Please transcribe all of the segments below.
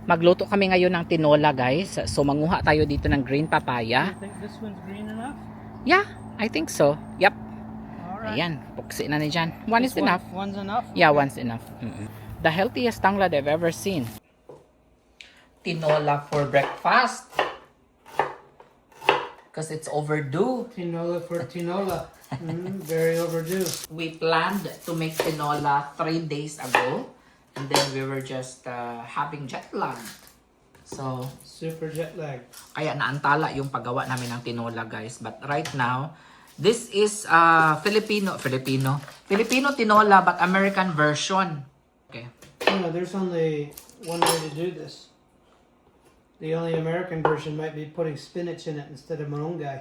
Magluto kami ngayon ng tinola, guys. So manguha tayo dito ng green papaya. You think this one's green enough? Yeah, I think so. Yep. Alright. Ayan, puksi na ni Jan. One is enough. One's enough? Yeah, one's enough. The healthiest tanglad I've ever seen. Tinola for breakfast. Because it's overdue. Tinola for tinola. Very overdue. We planned to make tinola 3 days ago. And then we were just having jet lag. So, Super jet lag. kaya naantala yung paggawa namin ng tinola, guys. But right now, this is Filipino tinola but American version. Okay. No, there's only one way to do this. The only American version might be putting spinach in it instead of malunggay.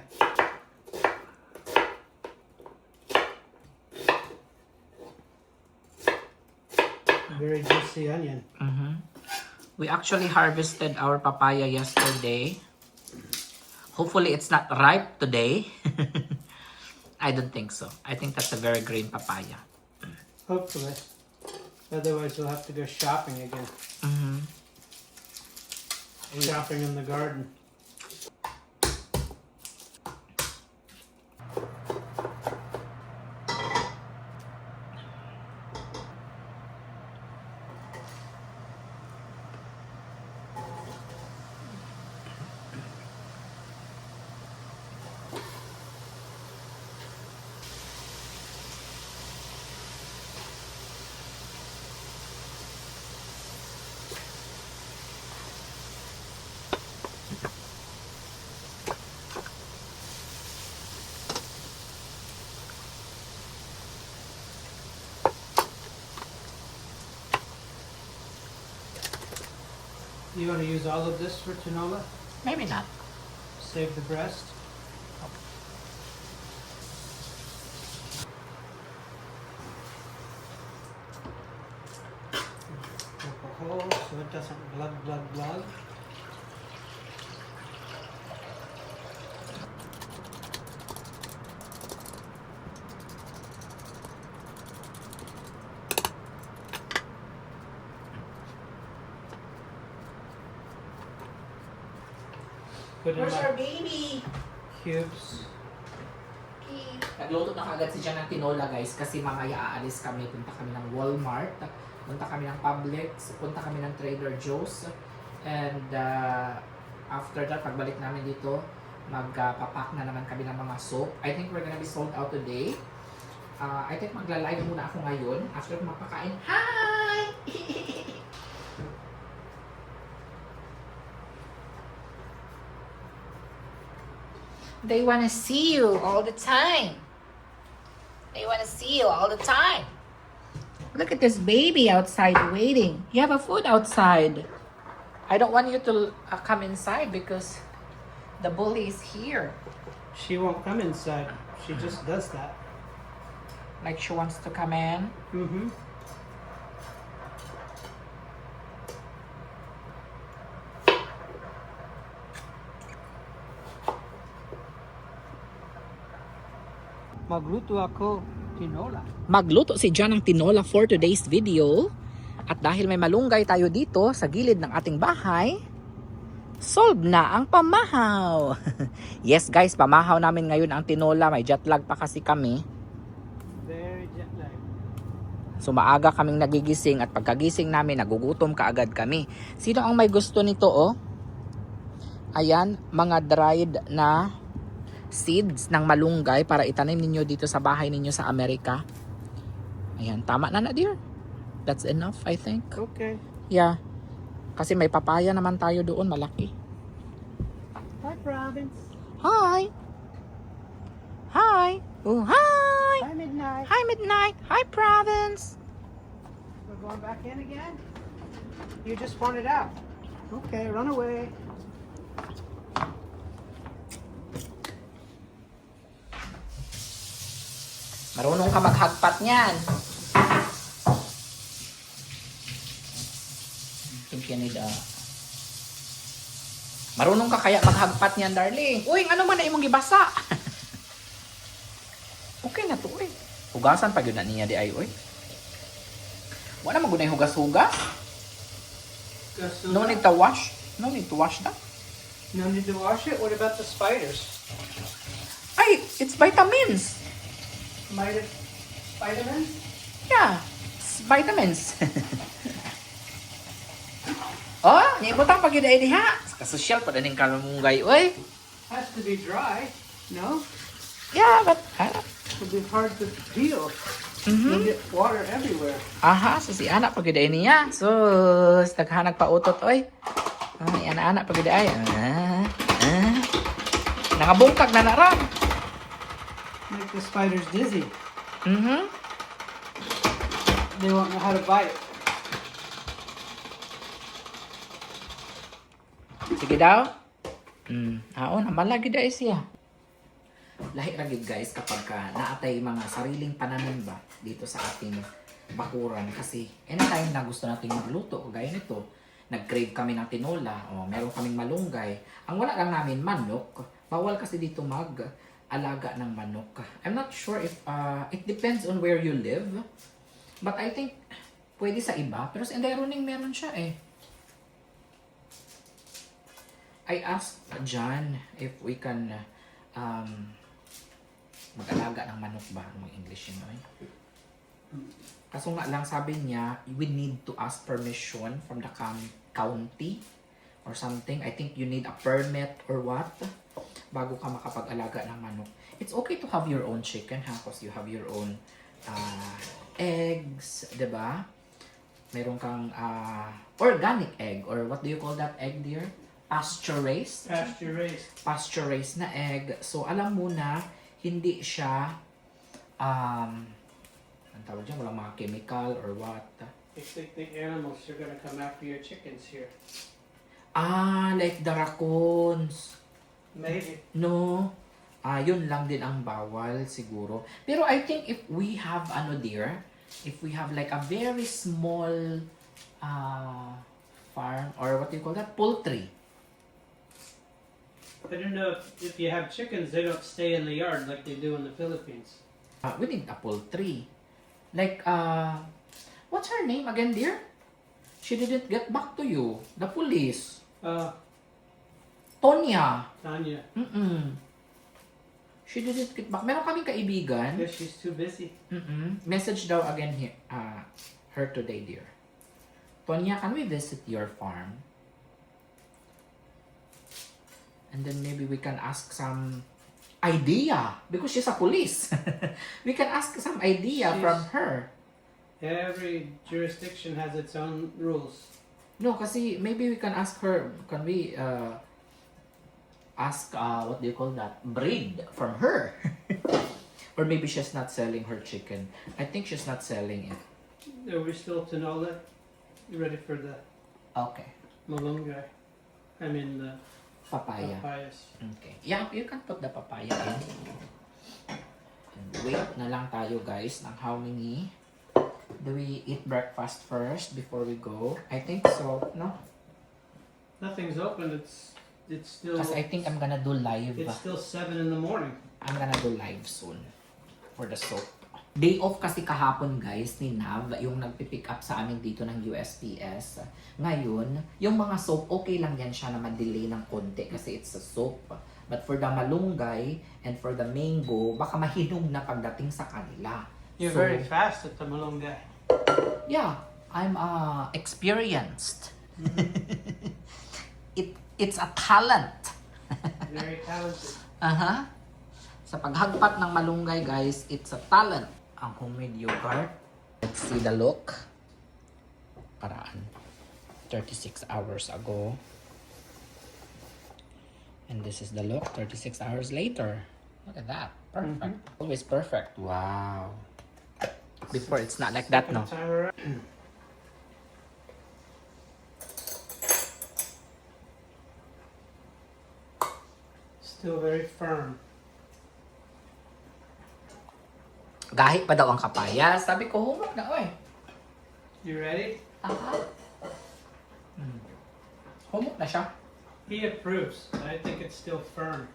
Very juicy onion. We actually harvested our papaya yesterday. Hopefully it's not ripe today. I don't think so. I think that's a very green papaya. Hopefully. Otherwise we'll have to go shopping again. Shopping in the garden. You want to use all of this for tinola? Maybe not. Save the breast? Poke a hole so it doesn't glug. Put in Where's my our baby? cubes. Nagluto na kagad si Jan ng tinola, guys, kasi mamaya aalis kami. Punta kami ng Walmart, punta kami ng Publix, punta kami ng Trader Joe's. And after that, pagbalik namin dito, magpapack na naman kami ng mga soap. I think we're gonna be sold out today. I think magla-live muna ako ngayon after mapakain. Hi! They wanna see you all the time. They wanna see you all the time. Look at this baby outside waiting. You have a food outside. I don't want you to come inside because the bully is here. She won't come inside. She just does that. Like she wants to come in. Mm-hmm. Magluto ako tinola. Magluto si Jan ng tinola for today's video. At dahil may malunggay tayo dito sa gilid ng ating bahay, solve na ang pamahaw. Yes guys, pamahaw namin ngayon ang tinola. May jet lag pa kasi kami. Very jet lag. So maaga kaming nagigising at pagkagising namin, nagugutom kaagad kami. Sino ang may gusto nito, oh? Ayan, mga dried na seeds ng malunggay para itanim ninyo dito sa bahay ninyo sa Amerika. Ayan, tama na dear. That's enough, I think. Okay. Yeah. Kasi may papaya naman tayo doon, malaki. Hi, Province. Hi! Hi! Oh, hi! Hi, Midnight. Hi, Midnight! Hi, Province! We're going back in again? You just wanted out. Okay, run away. Marunong ka maghagpat niyan. Think you need Marunong ka kaya maghagpat niyan, darling. Uy, ano man na imong gibasa? Okay na to, uy. Hugasan pa yun na niya di ay, uy. Wala man gunay hugas-hugas. No need to wash? No need to wash that? No need to wash it? What about the spiders? Ay, it's vitamins. Spider-Man? Yeah, it's vitamins. Oh, nibutang pag yun ay diha. Kasosyal pa din kalunggay, oy. Has to be dry. No? Yeah, but... It'll be hard to peel. Mhm. You'll get water everywhere. Aha, so si anak pag yun niya. So, naghanag pa utot, oy. Ay, anak pag yun ay. Nakabungkag na naram. Make the spiders dizzy. Mhm. They won't know how to bite. Sige daw. Namalagi dahil siya. Lahi ra gid guys kapag naatay mga sariling pananimba dito sa ating bakuran kasi anytime na gusto nating magluto o gaya nito, nag-crave kami ng tinola o meron kaming malunggay. Ang wala lang namin manok, bawal kasi dito mag-alaga ng manok. I'm not sure if it depends on where you live. But I think pwede sa iba, pero sa Enderoning meron siya eh. I asked John if we can mag-alaga ng manok ba? Ang English yun, eh? Kaso nga lang sabi niya, we need to ask permission from the county or something. I think you need a permit or what bago ka makapag-alaga ng manok. It's okay to have your own chicken ha, because you have your own eggs, diba? Meron kang organic egg or what do you call that egg, dear? Pasture-raised? Pasture-raised. Pasture-raised na egg. So, alam mo na, hindi siya, ang tawag dyan, walang mga chemical or what. You think the animals are gonna come after your chickens here? Like the raccoons. Maybe. No. Yun lang din ang bawal siguro. Pero I think if we have, dear, if we have like a very small farm, or what do you call that? Poultry. I don't know if you have chickens, they don't stay in the yard like they do in the Philippines. We need a poultry. Like, what's her name again, dear? She didn't get back to you. The police. Tonya. Tanya. She didn't get back. Meron kaming kaibigan. Guess she's too busy. Message daw again here, her today, dear. Tonya, can we visit your farm? And then maybe we can ask some idea because she's a police. We can ask some idea from her. Every jurisdiction has its own rules. No, kasi maybe we can ask her, can we ask, what do you call that? Breed from her. Or maybe she's not selling her chicken. I think she's not selling it. Are we still tinola? You ready for the Okay. malunggay? I mean the Papaya. papayas. Okay. Yeah, you can put the papaya in. And wait na lang tayo guys ng how many. Do we eat breakfast first before we go? I think so, no? Nothing's open. It's still. Kasi I think I'm gonna do live. It's still 7 in the morning. I'm gonna do live soon for the soap. Day off kasi kahapon guys ni Nav, yung nagpipick up sa amin dito ng USPS. Ngayon, yung mga soap, okay lang yan siya na ma-delay ng konti kasi it's a soap. But for the malunggay and for the mango, baka mahinog na pagdating sa kanila. You're So, very fast at the malunggay. Yeah, I'm experienced. It's a talent. Very talented. Sa paghagpat ng malunggay guys, it's a talent. Ang homemade yogurt. Let's see the look. Paraan. 36 hours ago. And this is the look 36 hours later. Look at that. Perfect. Always perfect. Wow. Before it's not like that, no? Still very firm. Gahi pa daw ang kapaya. Sabi ko, humok na, oy. You ready? Humok na siya. He approves. I think it's still firm.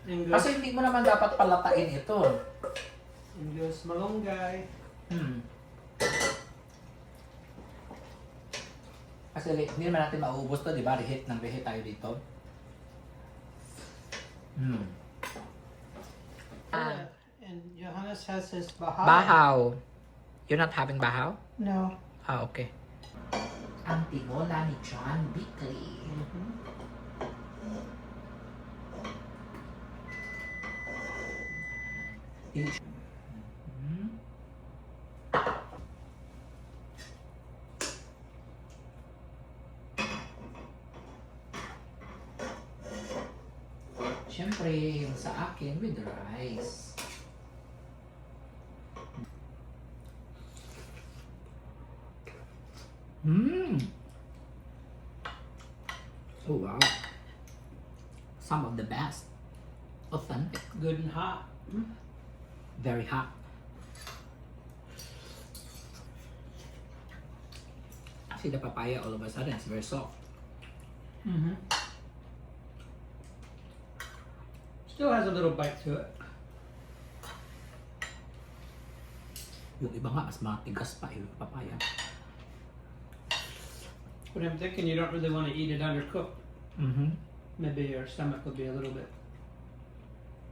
And goes, Kasi hindi mo naman dapat palatain ito. and goes malunggay. Kasi hindi naman natin mauubos to, di ba? Reheat ng reheat tayo dito. And Johannes has his bahaw. Bahaw. You're not having bahaw? No. Ah, okay. Ang tinola ni John Bickley. Siyempre, yung sa akin with rice. Oh wow. Some of the best. Authentic. Good and hot. Very hot. See the papaya all of a sudden, it's very soft. Still has a little bite to it. Yung iba nga, mas matigas pa yung papaya. But I'm thinking you don't really want to eat it undercooked. Maybe your stomach will be a little bit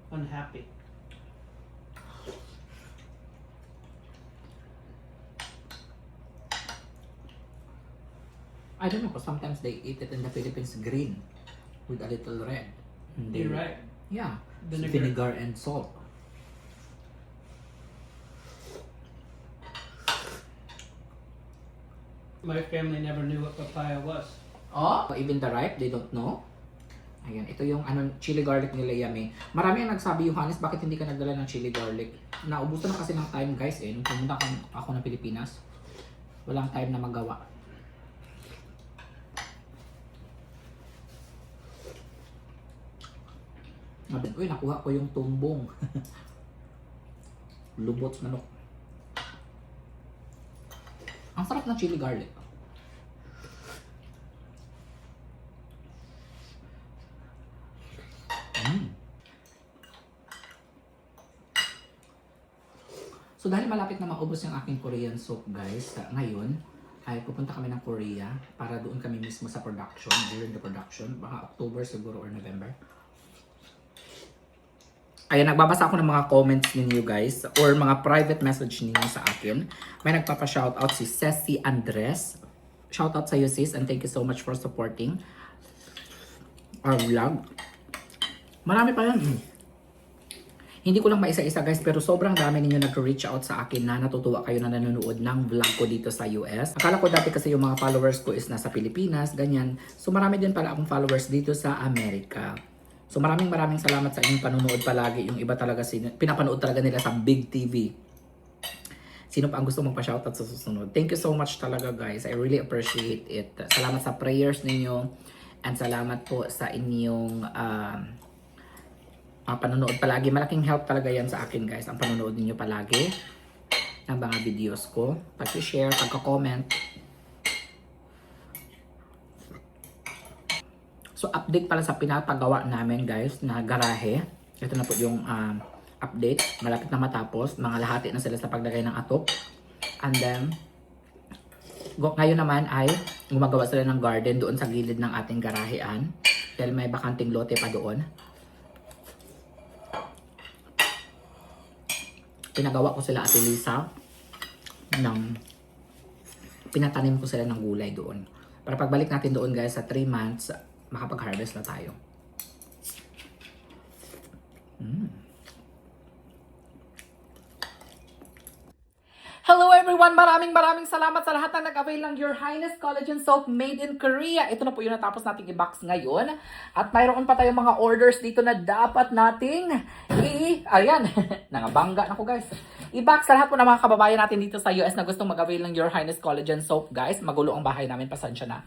unhappy. I don't know, because sometimes they eat it in the Philippines green with a little red. And they- You're right. Yeah, Vinegar. vinegar and salt. My family never knew what papaya was. Oh, even the ripe, they don't know. Ayan, ito yung chili garlic nila Yummy. Marami ang nagsabi, Johannes, bakit hindi ka nagdala ng chili garlic? Naubusan na kasi ng time, guys, eh. Nung pumunta ako ng Pilipinas, walang time na magawa. Uy, nakuha ko yung tumbong. Lubot manok. Ang sarap ng chili garlic. So dahil malapit na maubos yung aking Korean soap, guys, ngayon ay pupunta kami ng Korea para doon kami mismo sa production, during the production, baka October siguro or November. Ayan, nagbabasa ako ng mga comments ninyo, guys, or mga private message ninyo sa akin. May nagpapa-shoutout si Ceci Andres. Shoutout sa iyo, sis, and thank you so much for supporting our vlog. Marami pa yan. Hindi ko lang maisa-isa, guys, pero sobrang dami ninyo nag-reach out sa akin na natutuwa kayo na nanonood ng vlog ko dito sa US. Akala ko dati kasi yung mga followers ko is nasa Pilipinas, ganyan. So marami din pala akong followers dito sa Amerika. So maraming salamat sa inyong panonood palagi. Yung iba talaga, pinapanood talaga nila sa Big TV. Sino pa ang gusto magpa-shoutout sa susunod? Thank you so much talaga, guys. I really appreciate it. Salamat sa prayers ninyo. And salamat po sa inyong panonood palagi. Malaking help talaga yan sa akin, guys. Ang panonood ninyo palagi ng mga videos ko. Pag-share, pagka-comment. So, update pala sa pinapagawa namin, guys, na garahe. Ito na po yung update. Malapit na matapos. Mga lahati na sila sa paglagay ng atop. And then, ngayon naman ay gumagawa sila ng garden doon sa gilid ng ating garahean. Dahil may bakanting lote pa doon. Pinagawa ko sila Ate Lisa pinatanim ko sila ng gulay doon. Para pagbalik natin doon, guys, sa 3 months, makapag-harvest na tayo. Hello everyone! Maraming salamat sa lahat na nag-avail ng Your Highness Collagen Soap made in Korea. Ito na po yung natapos nating i-box ngayon. At mayroon pa tayong mga orders dito na dapat nating ayan, nangabangga na ko, guys. I-box sa lahat po ng mga kababayan natin dito sa US na gustong mag-avail ng Your Highness Collagen Soap, guys. Magulo ang bahay namin, pasensya na.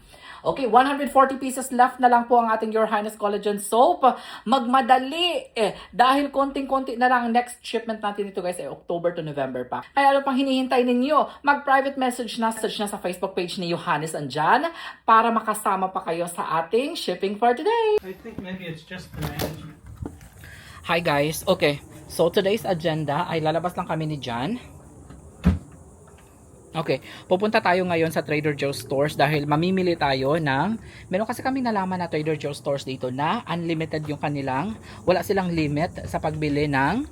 Okay, 140 pieces left na lang po ang ating Your Highness Collagen Soap. Magmadali dahil konting-konti na lang. Next shipment natin dito, guys, ay October to November pa. Kaya ano pang hinihintay ninyo? Mag-private message na sa Facebook page ni Johannes Andyan para makasama pa kayo sa ating shipping for today. I think maybe it's just the management. Hi guys, okay. So today's agenda ay lalabas lang kami ni Jan. Okay, pupunta tayo ngayon sa Trader Joe's stores dahil mamimili tayo ng, meron kasi kami nalaman na Trader Joe's stores dito na unlimited yung kanilang, wala silang limit sa pagbili ng,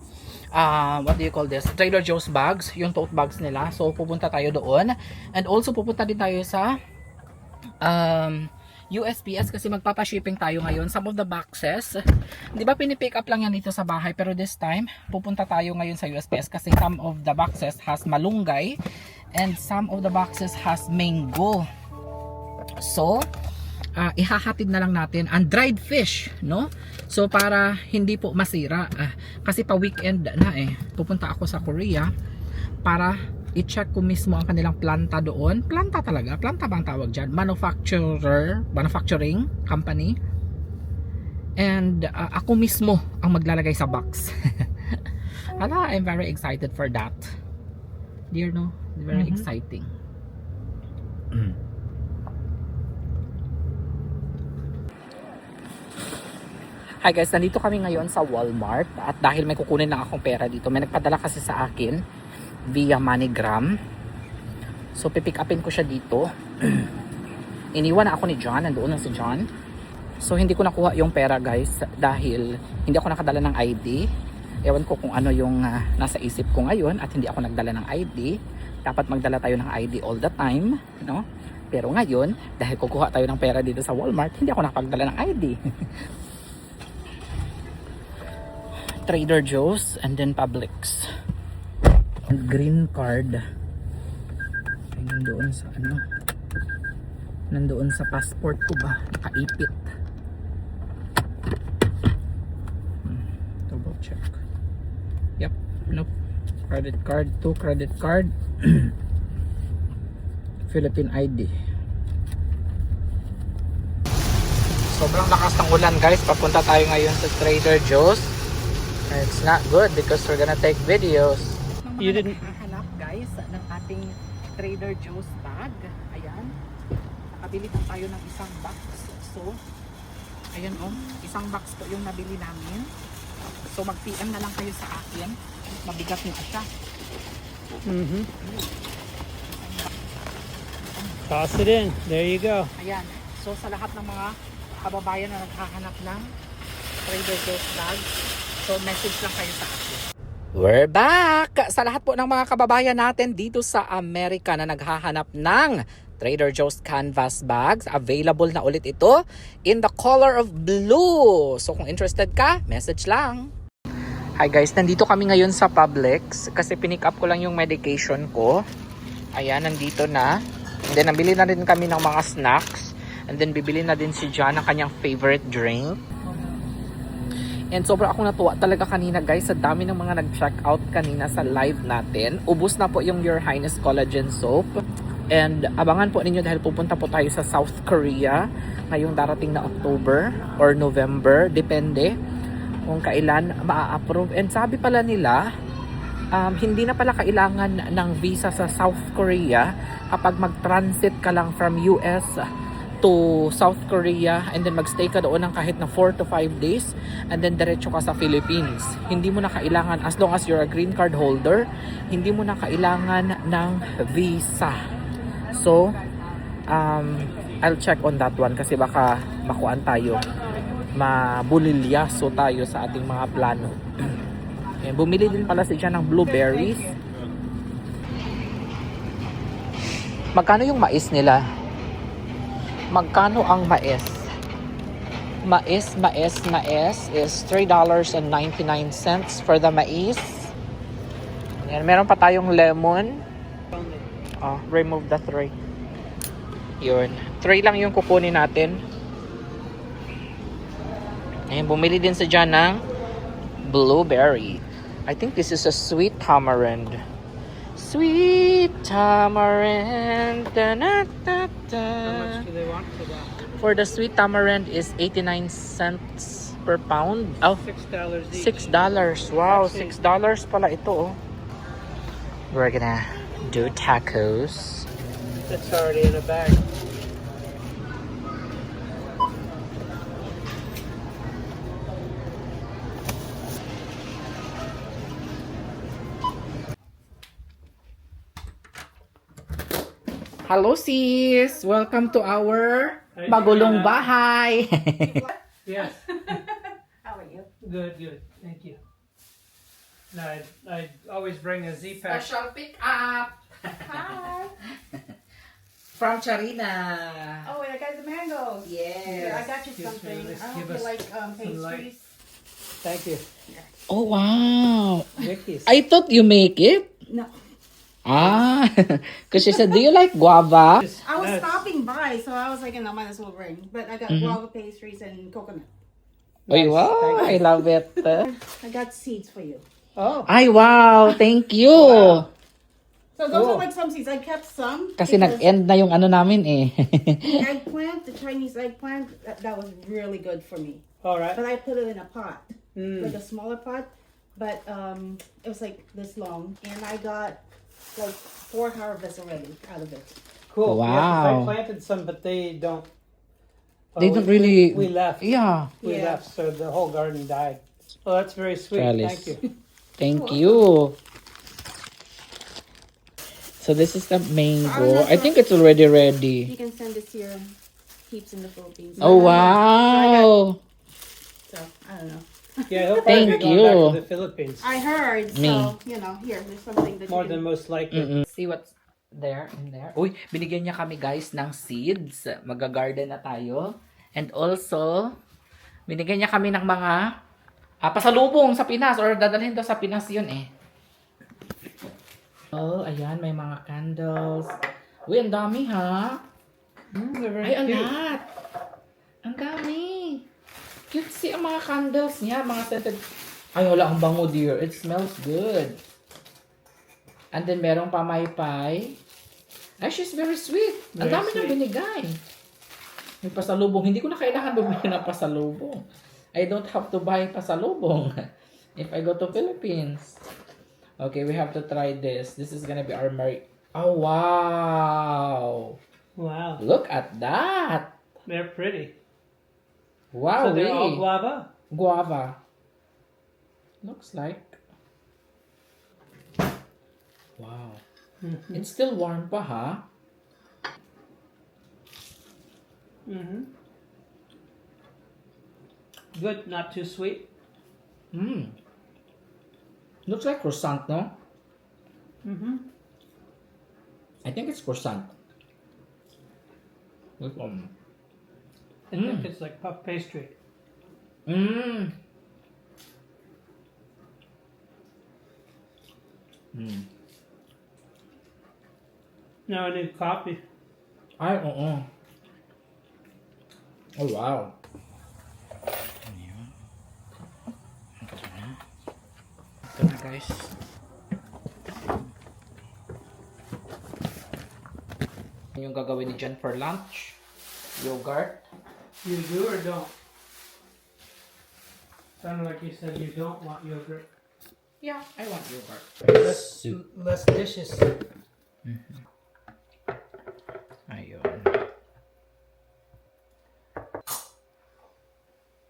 what do you call this, Trader Joe's bags, yung tote bags nila. So pupunta tayo doon, and also pupunta din tayo sa USPS kasi magpapa-shipping tayo ngayon. Some of the boxes, di ba pinipick up lang yan dito sa bahay, pero this time pupunta tayo ngayon sa USPS kasi some of the boxes has malunggay and some of the boxes has mango. So ihahatid na lang natin ang dried fish, no? So para hindi po masira, kasi pa weekend na pupunta ako sa Korea para i-check ko mismo ang kanilang planta doon. Planta talaga, planta bang tawag dyan? Manufacturing company. And ako mismo ang maglalagay sa box. Hala, I'm very excited for that. Dear, no? Very exciting. Hi guys, nandito kami ngayon sa Walmart at dahil may kukunin lang akong pera dito, may nagpadala kasi sa akin via MoneyGram. So pipick upin ko siya dito. Iniwan na ako ni John, nandoon na si John. So hindi ko nakuha yung pera guys dahil hindi ako nakadala ng ID. Ewan ko kung ano yung nasa isip ko ngayon at hindi ako nagdala ng ID. Dapat magdala tayo ng ID all the time, no? Pero ngayon, dahil kukuha tayo ng pera dito sa Walmart, hindi ako nakapagdala ng ID. Trader Joe's and then Publix. And green card. Ay, nandoon sa ano? Nandoon sa passport ko ba? Nakaipit. Double check. Yep. Nope. Credit card. 2 credit card. Philippine ID. Sobrang lakas ng ulan guys. Papunta tayo ngayon sa Trader Joe's. It's not good because we're gonna take videos. You didn't. Hanap guys ng ating Trader Joe's bag. Ayan. Nakabili po tayo ng isang box. So, ayan isang box po yung nabili namin. So mag-PM na lang kayo sa akin. Mabigat na siya. Toss it in. There you go. Ayan. So sa lahat ng mga kababayan na naghahanap ng Trader Joe's bag, so message lang kayo sa akin. We're back! Sa lahat po ng mga kababayan natin dito sa Amerika na naghahanap ng Trader Joe's canvas bags, available na ulit ito in the color of blue. So kung interested ka, message lang. Hi guys, nandito kami ngayon sa Publix kasi pinick up ko lang yung medication ko. Ayan, nandito na. And then nabili na rin kami ng mga snacks. And then bibili na din si John ng kanyang favorite drink. And sobrang akong natuwa talaga kanina guys, sa dami ng mga nag-check out kanina sa live natin. Ubus na po yung Your Highness Collagen Soap. And abangan po ninyo dahil pupunta po tayo sa South Korea ngayong darating na October or November, depende kung kailan maa-approve. And sabi pala nila, hindi na pala kailangan ng visa sa South Korea kapag mag-transit ka lang from US to South Korea and then magstay ka doon ng kahit na 4 to 5 days and then diretso ka sa Philippines. Hindi mo na kailangan, as long as you're a green card holder, hindi mo na kailangan ng visa. So, I'll check on that one kasi baka makuan tayo, mabulilyaso tayo sa ating mga plano. Bumili din pala siya ng blueberries. Magkano yung mais nila? Magkano ang mais? Mais is $3.99 for the mais. Ayan, meron pa tayong lemon. Remove the 3. Yun. 3 lang yung kukunin natin. Ayan, bumili din sa dyan ng blueberry. I think this is a sweet tamarind. Sweet tamarind. Da, da, da, da. How much do they want for that? For the sweet tamarind is 89 cents per pound. Oh, $6 each. $6. Wow, $6 pala ito. We're gonna do tacos. It's already in a bag. Hello sis! Welcome to our bagulong bahay. Yes. How are you? Good, good. Thank you. No, I always bring a Z-Pack. Special pick up Hi. from Charina. Oh, and I got the mangoes. Here, I Yes. got you Yes, something. let's I give hope you us like some light. pastries. Thank you. Oh wow! Vicky's. I thought you make it. No, Ah, because she said, "Do you like guava?" I was stopping by, so I was like, I might as well bring. But I got guava pastries and coconut. Ay wow! I love it. I got seeds for you. Oh, Ay wow! Thank you. Wow. So those Cool. are like some seeds. I kept some. Kasi because nag-end na yung ano namin eh. the eggplant, the Chinese eggplant, that was really good for me. all right. But I put it in a pot, Mm. like a smaller pot. But it was like this long, and I got like 4 harvests already out of it. Cool. Wow. Yeah, 'cause I planted some, but they don't. They well, don't really. We left. Yeah. We Yeah. left, so the whole garden died. Well, that's very sweet. Trellis. Thank you. Thank you. So this is the mango. I think it's already ready. You can send this to your peeps in the Philippines. Oh wow! So I don't know. Yeah, he'll Thank probably be going back you. to the Philippines. I heard. So Me. here, there's something that More you than can... most likely. See what's there in there? Uy, binigyan niya kami guys ng seeds. Mag-garden na tayo. And also, binigyan niya kami ng mga pasalubong sa Pinas or dadalhin daw sa Pinas yun eh. Oh, ayan, may mga candles. Uy, ang dami ha. They're very Ay, ang cute. lahat. Ang dami. Cute ang mga candles niya, mga scented. Ay, wala, ang bango dear. It smells good. And then, merong pamaypay. Ay, she's very sweet. Ang Very dami niyang sweet. binigay. May pasalubong. Hindi ko na kailangan bumili ng pasalubong. I don't have to buy pasalubong if I go to Philippines. Okay, we have to try this. This is gonna be our Oh, wow. Wow. Look at that. They're pretty. Wow, So they're all guava? Guava. Looks like. Wow. Mm-hmm. It's still warm pa, ha? Mm-hmm. Good, not too sweet. Mmm. Looks like croissant, no? Mm-hmm. I think it's croissant. With I think it's like puff pastry. Mmm. Mmm. Now I need coffee. Ay, oo. Oh, wow. Ito na, guys. Yung gagawin ni Jen for lunch. Yogurt. You do or don't? Sounded like you said you don't want yogurt. Yeah, I want yogurt. Less dishes. Ayun.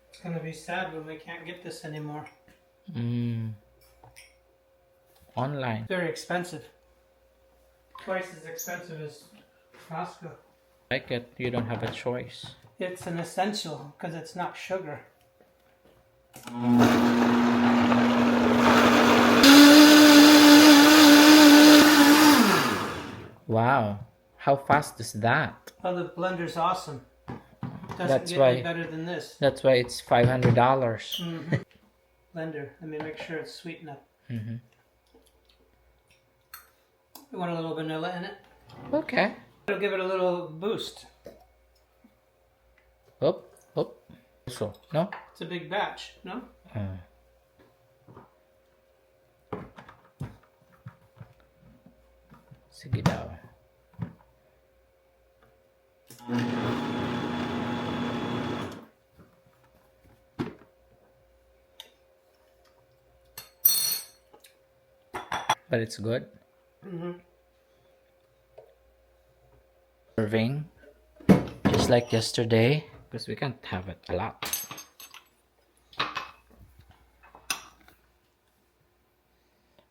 It's gonna be sad when we can't get this anymore. Online. Very expensive. Twice as expensive as Costco. Like it, you don't have a choice. It's an essential because it's not sugar. Wow. How fast is that? Oh, the blender's awesome. Doesn't That's get why- any better than this. That's why it's $500. Blender. Let me make sure it's sweet enough. Mhm. You want a little vanilla in it? Okay. It'll give it a little boost. Up, up. So, no? It's a big batch, no? Sige daw. But it's good. Serving. Just like yesterday. Because we can't have it a lot.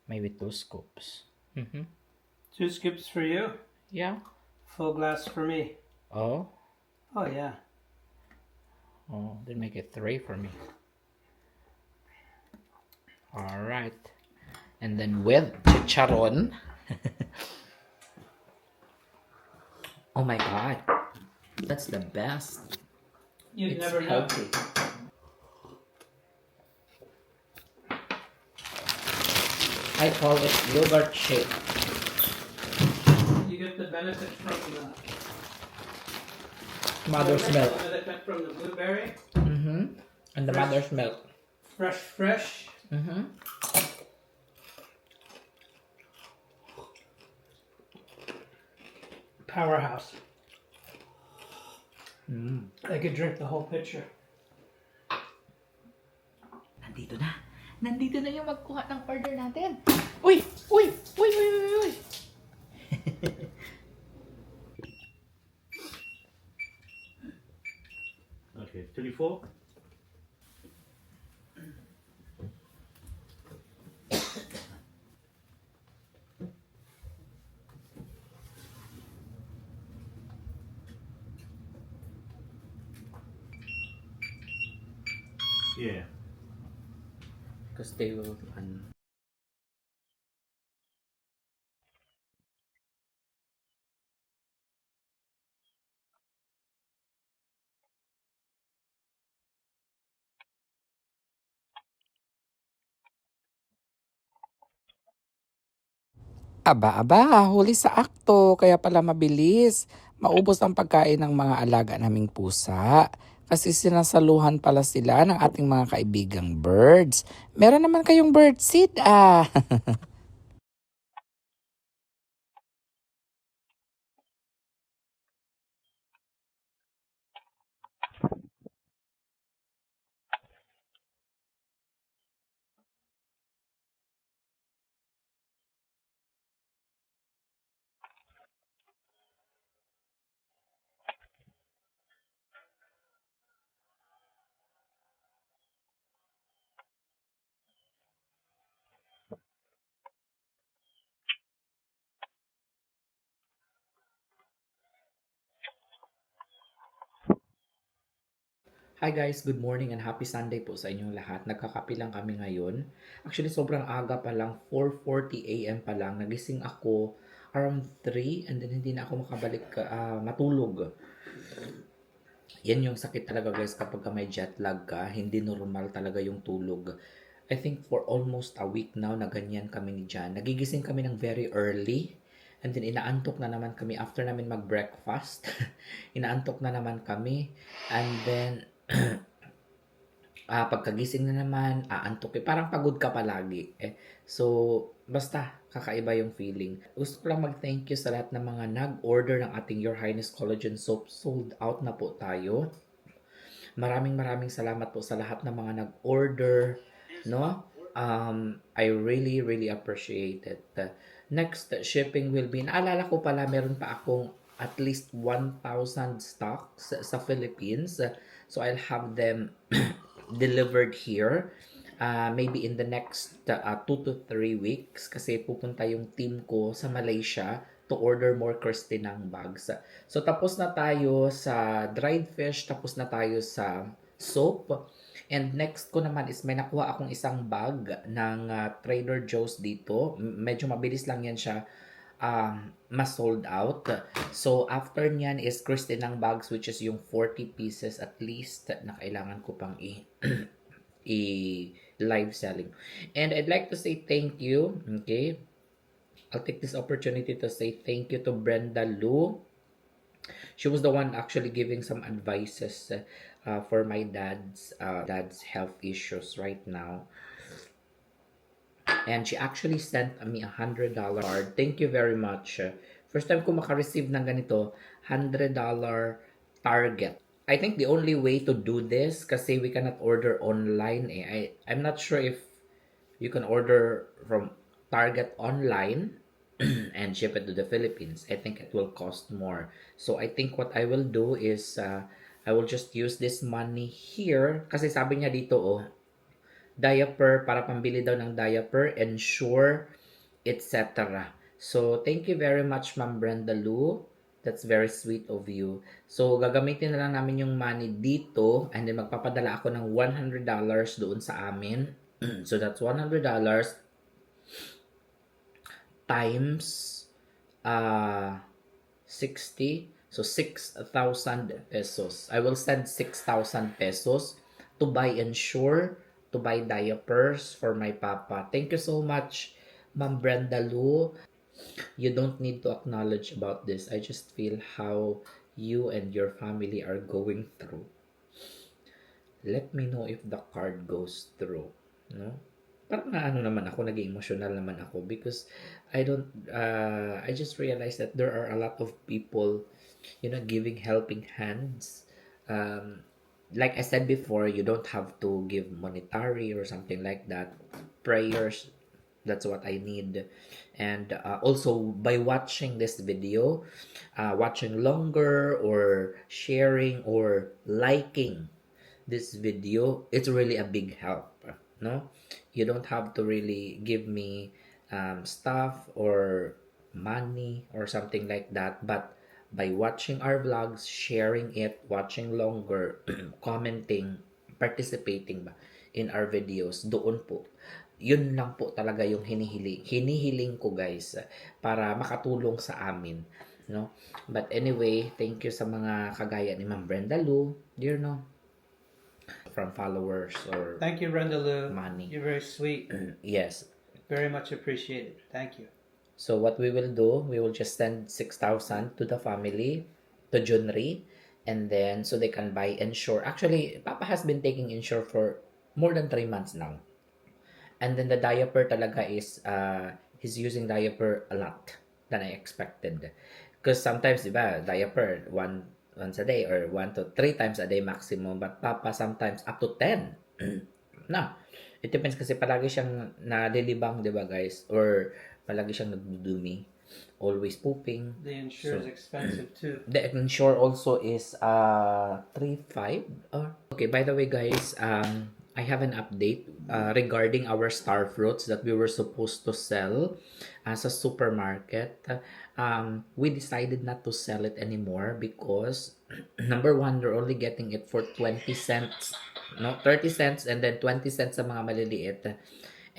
Maybe 2 scoops. 2 scoops for you. Yeah. Full glass for me. Oh? Oh yeah. Oh, then make it 3 for me. Alright. And then with chicharon. Oh my god. That's the best. You'd It's never know. healthy. I call it yogurt shake. You get the benefit from Mother's milk. benefit from the blueberry. Mm-hmm. And the Fresh. mother's milk. Fresh. Mm-hmm. Powerhouse. Mm. I could drink the whole pitcher. Nandito na. Nandito na yung magkuha ng order natin. Uy! Uy! Uy! Uy! Uy! Uy! Okay, 34. Yeah. Because they will... Aba, huli sa akto, kaya pala mabilis. Maubos ang pagkain ng mga alaga naming pusa. Kasi sinasaluhan pala sila ng ating mga kaibigang birds. Meron naman kayong bird seed, ah. Hi guys, good morning and happy Sunday po sa inyong lahat. Nagkakape lang kami ngayon. Actually, sobrang aga pa lang, 4:40 a.m. pa lang. Nagising ako around 3 and then hindi na ako makabalik matulog. Yan yung sakit talaga guys kapag may jet lag ka, hindi normal talaga yung tulog. I think for almost a week now na ganyan kami ni Jan. Nagigising kami ng very early and then inaantok na naman kami after namin mag-breakfast. Inaantok na naman kami and then pagkagising na naman, aantok eh. Parang pagod ka palagi. So, basta, kakaiba yung feeling. Gusto ko lang mag-thank you sa lahat ng mga nag-order ng ating Your Highness Collagen Soap. Sold out na po tayo. Maraming salamat po sa lahat ng mga nag-order. No? I really appreciate it. Next shipping will be, naalala ko pala, meron pa akong at least 1,000 stocks sa Philippines. So, I'll have them delivered here maybe in the next 2 to 3 weeks kasi pupunta yung team ko sa Malaysia to order more Christinang bags. So tapos na tayo sa dried fish, tapos na tayo sa soap. And next ko naman is may nakuha akong isang bag ng Trader Joe's dito. Medyo mabilis lang yan siya ma-sold out. So, after nyan is Christinang bags which is yung 40 pieces at least na kailangan ko pang live selling. And I'd like to say thank you. Okay? I'll take this opportunity to say thank you to Brenda Lu. She was the one actually giving some advices for my dad's health issues right now. And she actually sent me $100 card. Thank you very much. First time ko maka-receive ng ganito, $100 Target. I think the only way to do this, kasi we cannot order online I'm not sure if you can order from Target online and ship it to the Philippines. I think it will cost more. So I think what I will do is I will just use this money here. Kasi sabi niya dito, diaper, para pambili daw ng diaper, ensure, etc. So, thank you very much, Ma'am Brenda Lu. That's very sweet of you. So, gagamitin na lang namin yung money dito and then magpapadala ako ng $100 doon sa amin. So, that's $100 times 60. So, 6,000 pesos. I will send 6,000 pesos to buy Ensure, to buy diapers for my papa. Thank you so much, Ma'am Brenda Lu. You don't need to acknowledge about this. I just feel how you and your family are going through. Let me know if the card goes through. No? Parang ano naman ako, naging emotional naman ako because I just realized that there are a lot of people, giving helping hands. Like I said before, you don't have to give monetary or something like that. Prayers, that's what I need. And also, by watching this video, watching longer or sharing or liking this video, it's really a big help. No? You don't have to really give me stuff or money or something like that. But by watching our vlogs, sharing it, watching longer, commenting, participating in our videos, doon po. Yun lang po talaga yung hinihiling ko guys para makatulong sa amin, no? But anyway, thank you sa mga kagaya ni Ma'am Brenda Lu, from followers or Thank you, Brenda Lou. money. You're very sweet. Yes. Very much appreciated. Thank you. So what we will do, we will just send 6,000 to the family, to Junri, and then so they can buy Ensure. Actually, Papa has been taking Ensure for more than 3 months now. And then the diaper talaga is, he's using diaper a lot than I expected. Because sometimes, diba, diaper, once a day or 1 to 3 times a day maximum. But Papa sometimes up to 10. Na, it depends kasi palagi siyang nalilibang, diba guys? Or palagi siyang nagdudumi. Always pooping. The Ensure is expensive too. The Ensure also is 3.5. Okay, by the way guys, I have an update regarding our star fruits that we were supposed to sell sa supermarket. We decided not to sell it anymore because number one, they're only getting it for 20 cents. No, 30 cents and then 20 cents sa mga maliliit.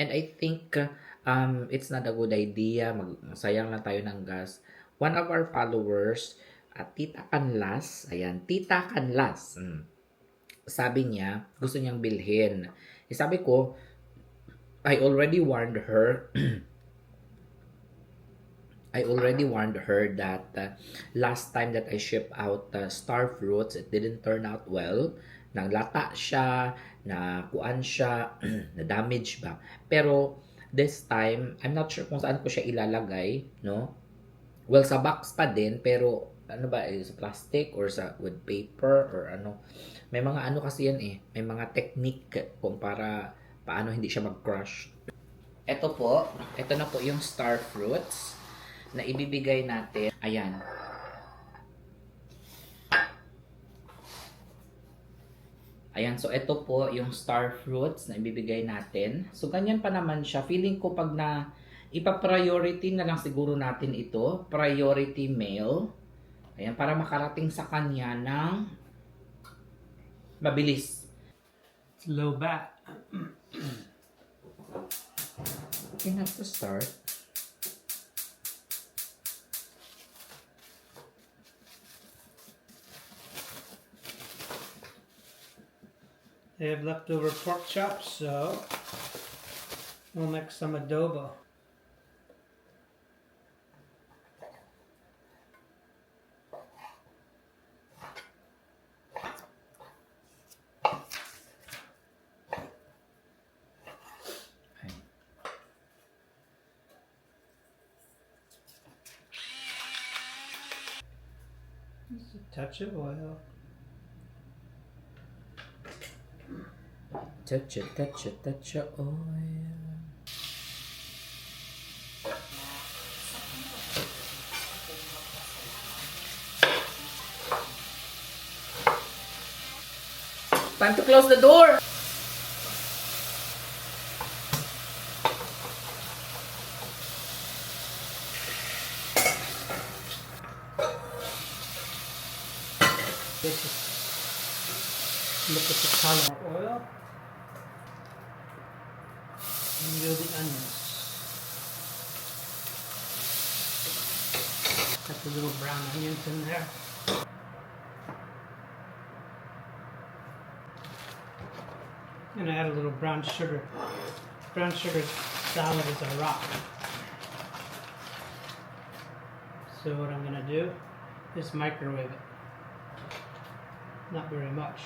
And I think it's not a good idea. Sayang lang tayo ng gas. One of our followers, Tita Canlas, ayan, Tita Canlas, sabi niya, gusto niyang bilhin. Sabi ko, I already warned her that last time that I shipped out star fruits, it didn't turn out well. Naglata siya, nakuan siya, na-damage ba. Pero this time, I'm not sure kung saan ko siya ilalagay, no? Well, sa box pa din, pero ano ba, sa plastic or sa wood paper or ano. May mga ano kasi yan eh. May mga technique kung paano hindi siya mag-crush. Ito na po yung star fruits na ibibigay natin. Ayan. Ayan, so ito po yung star fruits na ibibigay natin. So ganyan pa naman siya. Feeling ko pag ipa-priority na lang siguro natin ito. Priority mail. Ayan, para makarating sa kanya ng mabilis. It's low bat. You have to start. They have leftover pork chops, so we'll make some adobo. Just a touch of oil. Touch it, oil. Time to close the door! Look at the color. Oil. And do the onions. Got the little brown onions in there. And add a little brown sugar. Brown sugar salad is a rock. So what I'm gonna do is microwave it. Not very much.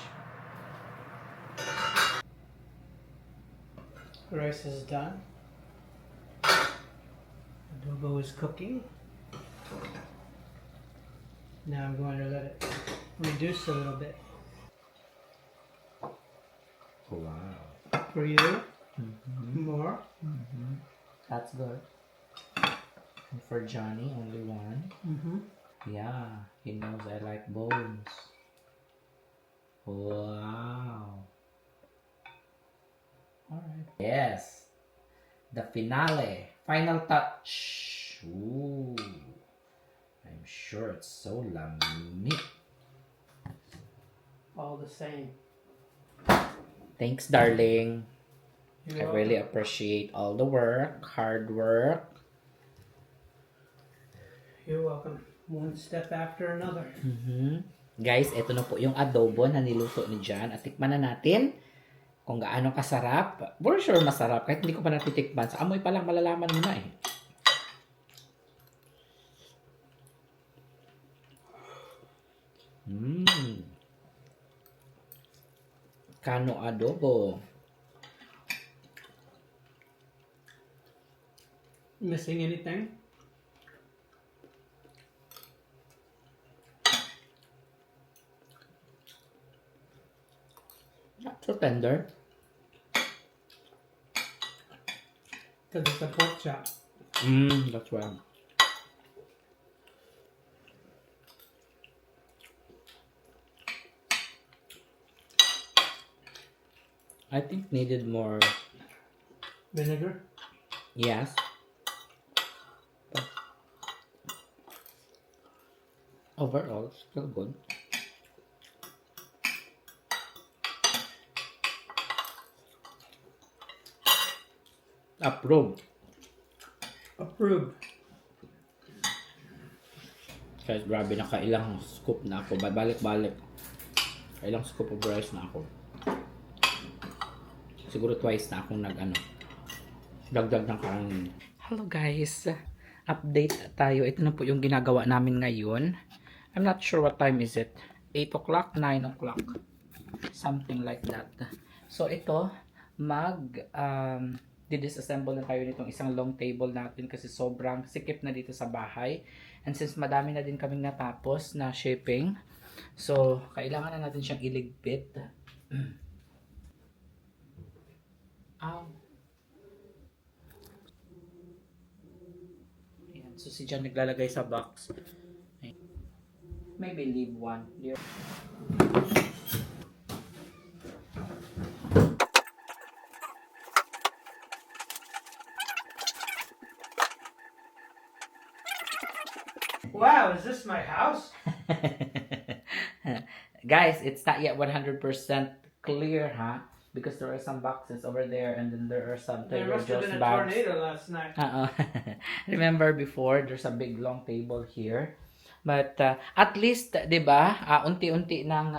The rice is done. Adobo is cooking. Now I'm going to let it reduce a little bit. Wow. For you, more. That's good. And for Johnny, only one. Yeah, he knows I like bones. Wow. Alright. Yes. The finale. Final touch. Ooh. I'm sure it's so yummy. All the same. Thanks, darling. You're I really appreciate all the work, hard work. You're welcome. One step after another. Guys, ito na po yung adobo na niluto ni John. At tikman na natin kung gaano kasarap. For sure masarap. Kahit hindi ko pa natitikman. Sa amoy pa lang malalaman mo na eh. Kano adobo. Missing anything? Not so tender. Because it's a pork chop. That's why. I think needed more. Vinegar? Yes. But overall, still good. Approved. Approved. Guys, grabe, nakailang scoop na ako. Balik-balik. Kailang scoop of rice na ako. Siguro twice na akong dagdag ng kanin. Hello guys. Update tayo. Ito na po yung ginagawa namin ngayon. I'm not sure what time is it. 8 o'clock, 9 o'clock. Something like that. So ito, disassemble na tayo nitong isang long table natin kasi sobrang sikip na dito sa bahay. And since madami na din kaming natapos na shipping, so kailangan na natin siyang iligpit. Ayan, so si John naglalagay sa box. Maybe leave one. Wow, is this my house? Guys, it's not yet 100% clear, huh? Because there are some boxes over there and then there are some There Trader must have Joe's been a bags. tornado last night. Remember before, there's a big long table here. But at least, 'di ba? Unti-unti nang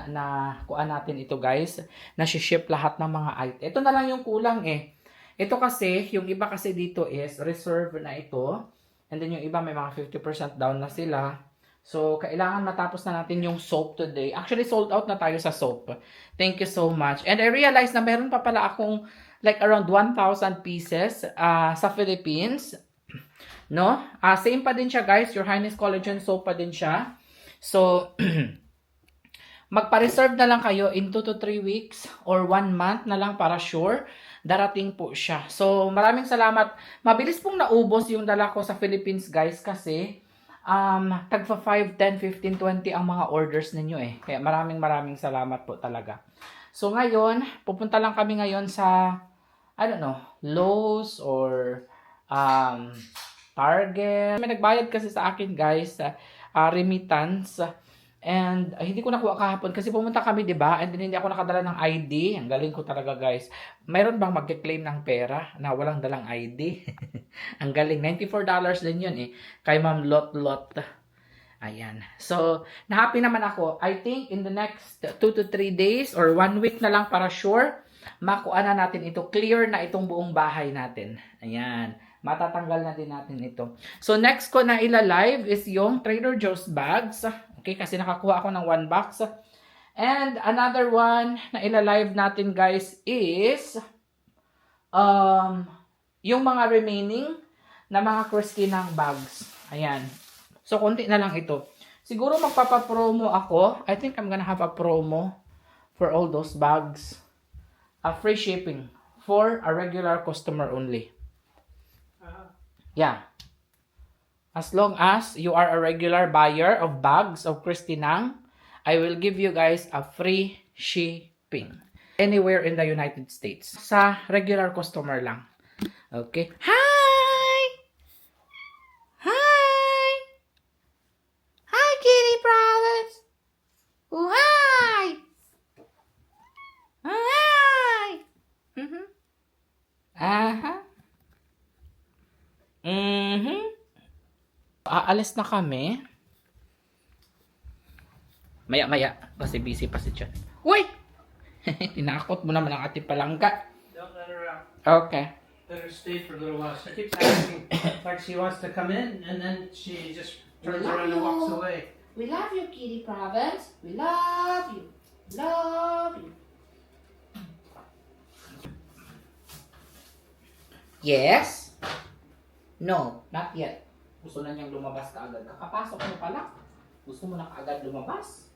kuan natin ito, guys. Na-ship lahat ng mga item. Ito na lang yung kulang eh. Ito kasi, yung iba kasi dito is reserve na ito. And then yung iba may mga 50% down na sila. So, kailangan matapos na natin yung soap today. Actually, sold out na tayo sa soap. Thank you so much. And I realized na meron pa pala akong like around 1,000 pieces sa Philippines. No? Same pa din siya, guys. Your Highness Collagen Soap pa din siya. So, magpa-reserve na lang kayo in 2 to 3 weeks or 1 month na lang para sure. Darating po siya. So, maraming salamat. Mabilis pong naubos yung dala ko sa Philippines, guys, kasi tagpa 5, 10, 15, 20 ang mga orders ninyo eh. Kaya maraming salamat po talaga. So ngayon, pupunta lang kami ngayon sa, I don't know, Lowe's or Target. May nagbayad kasi sa akin guys, remittance. And hindi ko nakuha kahapon kasi pumunta kami, 'di ba? And then hindi ako nakadala ng ID. Ang galing ko talaga, guys. Mayroon bang magke-claim ng pera na walang dalang ID? Ang galing. $94 din 'yun eh. Kay Ma'am Lot. Ayan. So, na-happy naman ako. I think in the next 2 to 3 days or 1 week na lang para sure, makuha na natin ito. Clear na itong buong bahay natin. Ayan. Matatanggal na din natin ito. So, next ko na ila-live is yung Trader Joe's bags. Okay, kasi nakakuha ako ng 1 box. And another one na ila-live natin, guys, is yung mga remaining na mga Christinang bags. Ayan. So, konti na lang ito. Siguro magpapapromo ako. I think I'm gonna have a promo for all those bags. A free shipping for a regular customer only. Yeah. As long as you are a regular buyer of bags of Christinang, I will give you guys a free shipping. Anywhere in the United States. Sa regular customer lang. Okay. Hi! Hi! Hi, Kitty Promise! Oh, hi! Oh, hi! Mm-hmm. Aha. Mm-hmm. Aalis na kami. Maya-maya. Kasi busy pa si John. Uy! Tinakot mo naman ang ate palangga. Don't let her out. Okay. Let her stay for a little while. She keeps acting like she wants to come in, and then she just turns around and walks away. We love you, Kitty Province. We love you. Love you. Yes? No, not yet. Gusto na niyang lumabas kaagad. Kakapasok mo pala. Gusto mo na kaagad lumabas?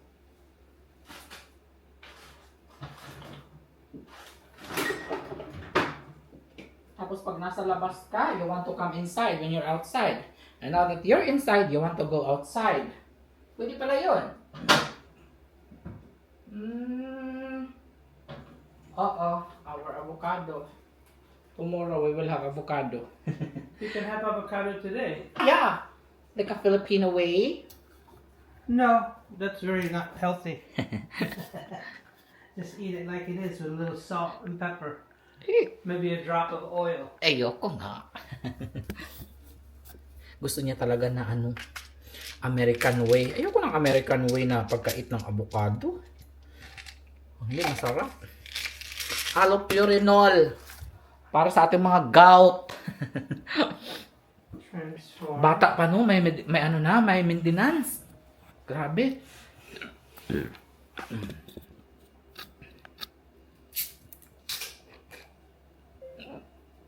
Tapos pag nasa labas ka, you want to come inside when you're outside. And now that you're inside, you want to go outside. Pwede pala yun. Our avocado. Tomorrow we will have avocado. You can have avocado today. Yeah, like a Filipino way. No, that's very not healthy. Just eat it like it is with a little salt and pepper. Maybe a drop of oil. Ayoko nga. Gusto niya talaga na American way. Ayoko ng American way na pagkait ng avocado. Hindi, masarap. Allopurinol. Para sa ating mga gout. Transform. Bata pa no, may maintenance. Grabe.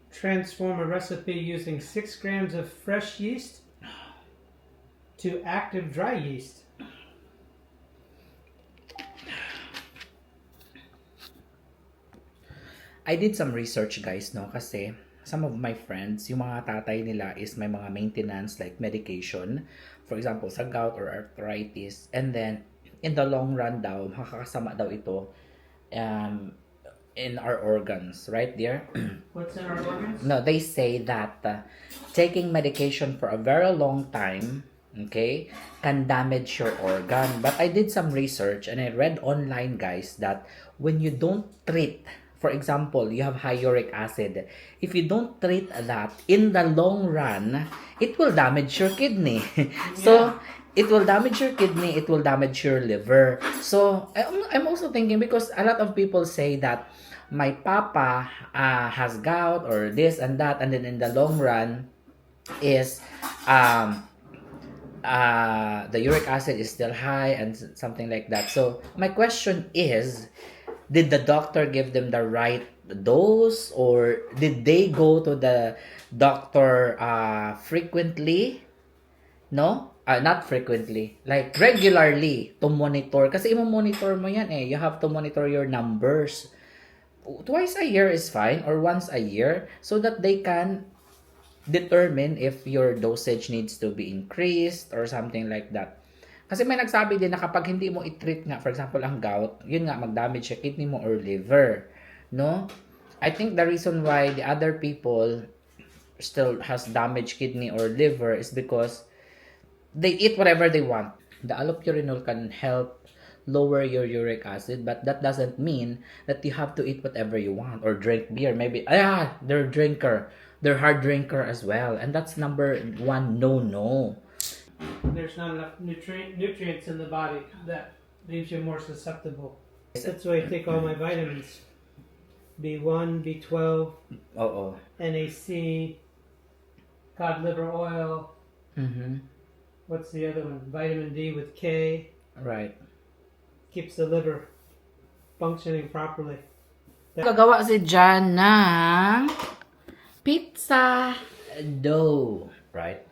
Transform a recipe using 6 grams of fresh yeast to active dry yeast. I did some research, guys, no, kasi some of my friends, yung mga tatay nila is may mga maintenance like medication, for example, sa gout or arthritis, and then in the long run daw, makakasama daw ito in our organs, right there? What's in our organs? No, they say that taking medication for a very long time, okay, can damage your organ. But I did some research and I read online, guys, that when you don't treat, for example, you have high uric acid, if you don't treat that, in the long run, it will damage your kidney. So, it will damage your kidney, it will damage your liver. So, I'm also thinking, because a lot of people say that my papa has gout or this and that, and then in the long run is the uric acid is still high and something like that. So my question is, did the doctor give them the right dose, or did they go to the doctor frequently? No? Not frequently. Like regularly to monitor. Kasi i-monitor mo yan eh. You have to monitor your numbers. Twice a year is fine, or once a year, so that they can determine if your dosage needs to be increased or something like that. Kasi may nagsabi din na kapag hindi mo i-treat nga, for example, ang gout, yun nga, mag-damage sa kidney mo or liver. No? I think the reason why the other people still has damaged kidney or liver is because they eat whatever they want. The allopurinol can help lower your uric acid, but that doesn't mean that you have to eat whatever you want or drink beer. Maybe they're a drinker. They're hard drinker as well, and that's number one no. There's not enough nutrients in the body that leaves you more susceptible. That's why I take all my vitamins. B1, B12, Oh. NAC, cod liver oil. Mm-hmm. What's the other one? Vitamin D with K. Right. Keeps the liver functioning properly. Gagawa si Jan ng pizza dough, right?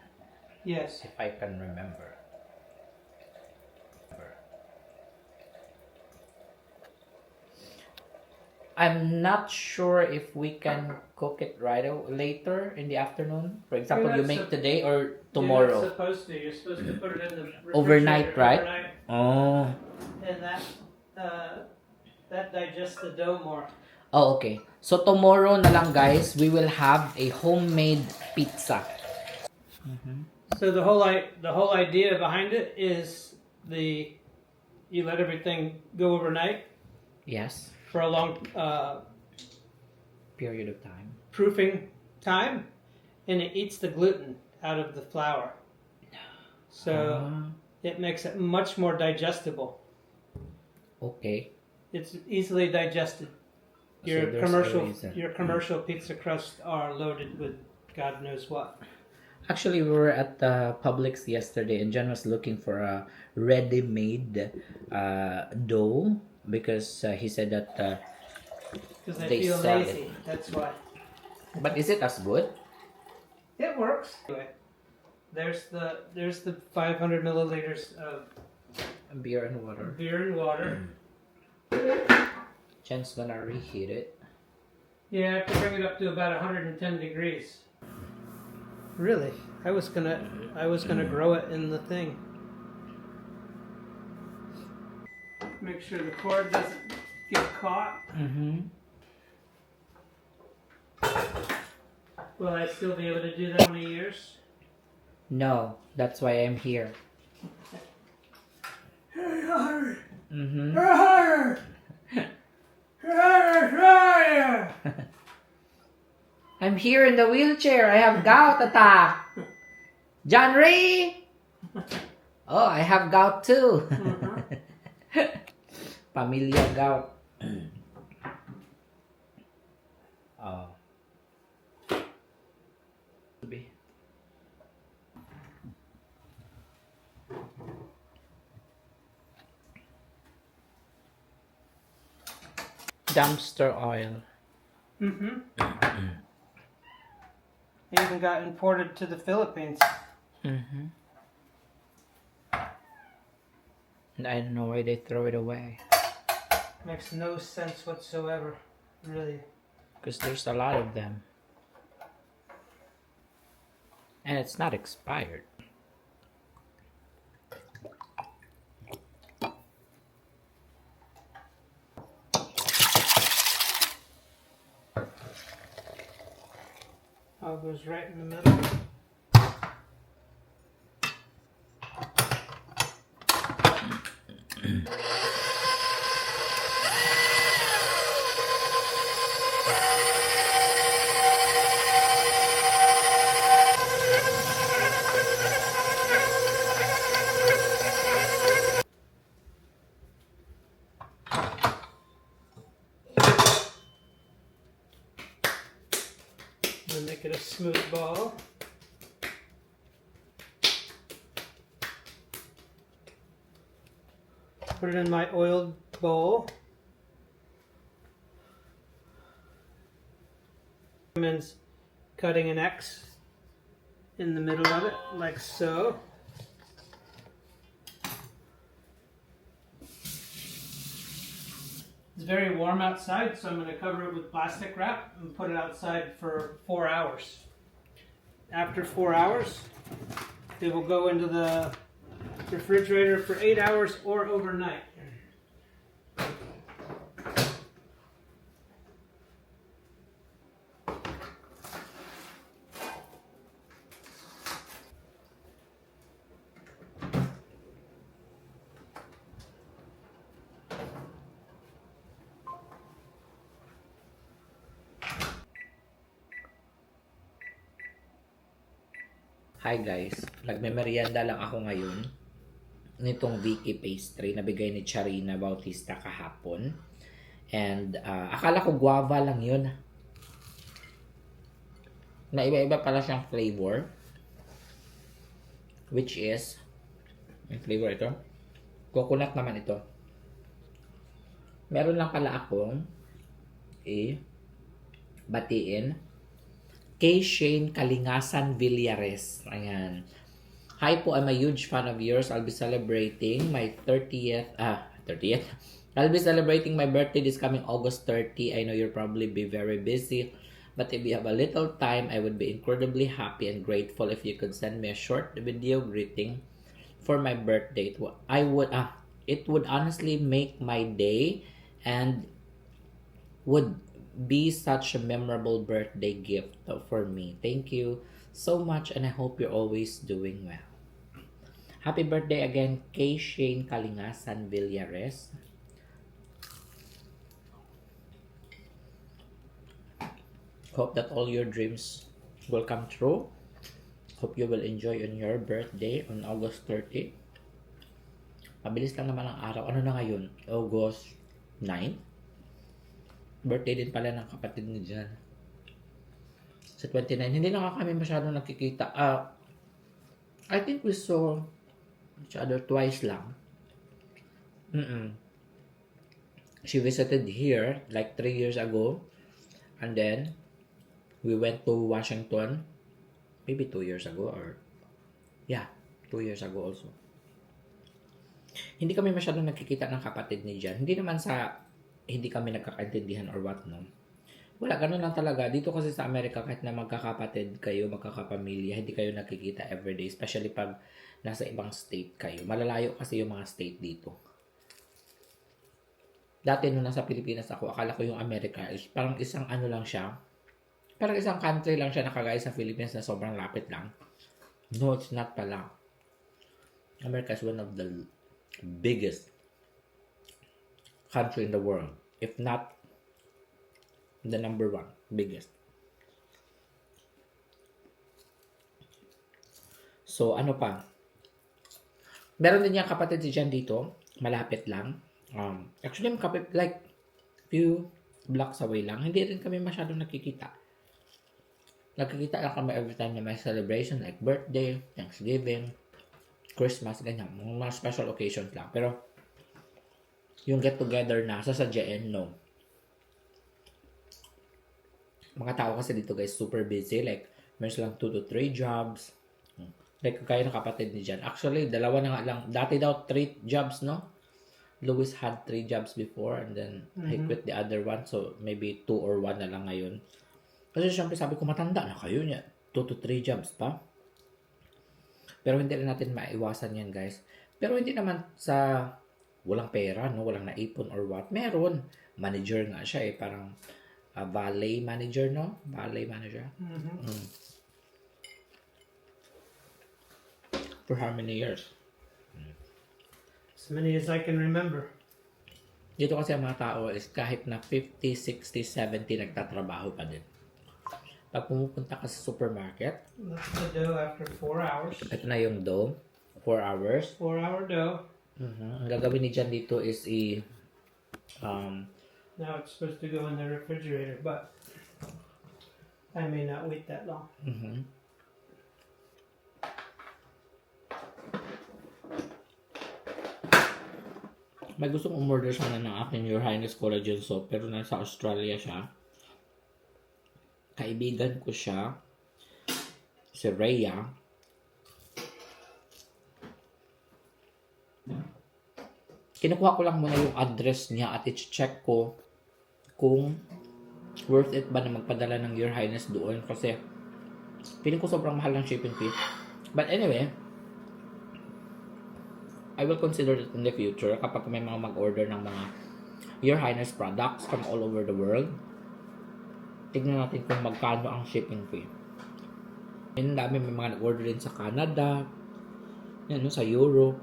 Yes. If I can remember. I'm not sure if we can cook it later in the afternoon. For example, You're you not make sup- today or You're tomorrow. not supposed to. You're supposed to put it in the refrigerator Overnight, right? overnight, Oh. and that digests the dough more. Oh, okay. So tomorrow na lang guys, we will have a homemade pizza. So the whole idea behind it is you let everything go overnight Yes. for a long Period of time. proofing time, and it eats the gluten out of the flour. So it makes it much more digestible. Okay. It's easily digested. So there's a reason. Your commercial pizza crusts are loaded with God knows what. Actually, we were at Publix yesterday, and John was looking for a ready-made dough because he said that. Because They they feel sell lazy. That's why. But is it as good? It works. Anyway, there's the 500 milliliters of Beer and water. beer and water. Jen's gonna reheat it. Yeah, I have to bring it up to about 110 degrees. Really? I was gonna grow it in the thing. Make sure the cord doesn't get caught. Mm-hmm. Will I still be able to do that 20 years? No, that's why I'm here. Mm-hmm. I'm here in the wheelchair. I have gout attack. John Ray. Oh, I have gout too. Pamilya gout. Oh. Dumpster oil. Mm-hmm. It even got imported to the Philippines. Mm-hmm. And I don't know why they throw it away. Makes no sense whatsoever, really. Because there's a lot of them. And it's not expired. All goes right in the middle. And make it a smooth ball. Put it in my oiled bowl. Recommends cutting an X in the middle of it, like so. It's very warm outside, so I'm going to cover it with plastic wrap and put it outside for 4 hours. After 4 hours, it will go into the refrigerator for 8 hours or overnight. Hi guys, nagme-merienda lang ako ngayon nitong Vicky pastry na bigay ni Charina Bautista kahapon. And akala ko guava lang yun. Na iba-iba pala siyang flavor. Which is, yung flavor ito, coconut naman ito. Meron lang pala akong batiin. Kay Shane Kalingasan Villares. Ayan. Hi po, I'm a huge fan of yours. I'll be celebrating my 30th. I'll be celebrating my birthday this coming August 30. I know you'll probably be very busy. But if you have a little time, I would be incredibly happy and grateful if you could send me a short video greeting for my birthday. It would honestly make my day and would be such a memorable birthday gift for me. Thank you so much and I hope you're always doing well. Happy birthday again, Kay Shane Kalingasan Villares. Hope that all your dreams will come true. Hope you will enjoy on your birthday on August 30. Mabilis lang naman ang araw. Ano na ngayon? August 9? Birthday din pala ng kapatid ni Jan. Sa 29. Hindi na kami masyadong nakikita. I think we saw each other twice lang. She visited here like 3 years ago. And then, we went to Washington maybe 2 years ago or 2 years ago also. Hindi kami masyadong nakikita ng kapatid ni Jan. Hindi naman sa hindi kami nagkakaintindihan or what, no. Wala, ganun lang talaga. Dito kasi sa Amerika, kahit na magkakapatid kayo, magkakapamilya, hindi kayo nakikita everyday. Especially pag nasa ibang state kayo. Malalayo kasi yung mga state dito. Dati nung nasa Pilipinas ako, akala ko yung Amerika is parang isang ano lang siya. Parang isang country lang siya nakagaya sa Philippines na sobrang lapit lang. No, it's not pala. America is one of the biggest country in the world. If not, the number one biggest. So, ano pa? Meron din niyang kapatid si Jan dito. Malapit lang. Actually, like, few blocks away lang. Hindi rin kami masyadong nakikita. Nakikita lang kami every time na may celebration like birthday, Thanksgiving, Christmas, ganyan. Mga special occasions lang. Pero, yung get together na sasadyain, no. Mga tao kasi dito guys, super busy. Like, meron silang 2 to 3 jobs. Like, kaya ng kapatid ni Jan. Actually, dalawa na nga lang. Dati daw 3 jobs, no? Louis had 3 jobs before and then he quit the other one. So, maybe 2 or 1 na lang ngayon. Kasi syempre sabi ko, matanda na kayo niya. 2 to 3 jobs pa. Pero hindi rin natin maiwasan yan, guys. Pero hindi naman sa walang pera, no? Walang naipon or what. Meron. Manager nga siya eh. Parang valet manager, no? Valet manager. For how many years? As many as I can remember. Dito kasi ang mga tao is kahit na 50, 60, 70 nagtatrabaho pa din. Pag pumupunta ka sa supermarket, That's the dough after 4 hours. ito na yung dough. 4 hours. 4-hour dough. Ang gagawin ni Jan dito is Now it's supposed to go in the refrigerator, but I may not wait that long. May gustong umorder sana ng aking Your Highness Collagen Soap pero nasa Australia siya. Kaibigan ko siya, si Rhea. Kinukuha ko lang muna yung address niya at i-check ko kung worth it ba na magpadala ng Your Highness doon kasi feeling ko sobrang mahal ng shipping fee. But anyway, I will consider it in the future kapag may mga mag-order ng mga Your Highness products from all over the world. Tignan natin kung magkano ang shipping fee. Ang dami, may mga nag-order din sa Canada. Yan, no, sa Europe.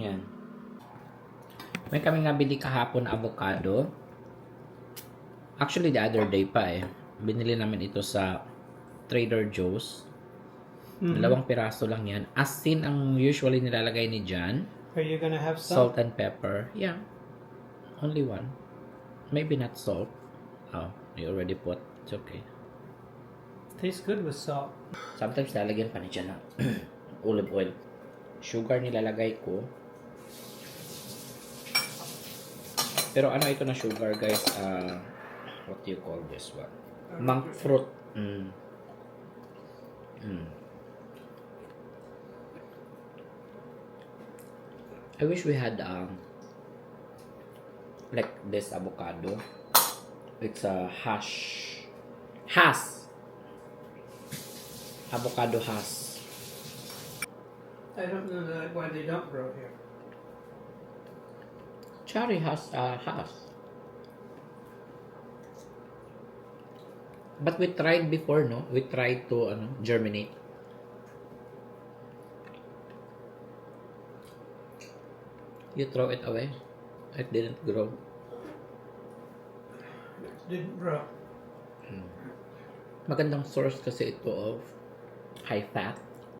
Yan. May kami nabili kahapon na avocado. Actually, the other day pa eh. Binili namin ito sa Trader Joe's. Mhm. Dalawang piraso lang yan. Asin ang usually nilalagay ni Jan. Are you gonna have some? Salt and pepper. Yeah. Only one. Maybe not salt. Oh, you already put. It's okay. Tastes good with salt. Sometimes lalagyan pa ni Jan ng olive oil. Sugar nilalagay ko. Pero ano ito na sugar, guys? What do you call this one? Monk fruit. I wish we had like this avocado. It's a has avocado has. I don't know why they don't grow here. Cherry has. But we tried before, no? We tried to germinate. You throw it away. It didn't grow. Didn't grow. Magandang source kasi ito of high fat.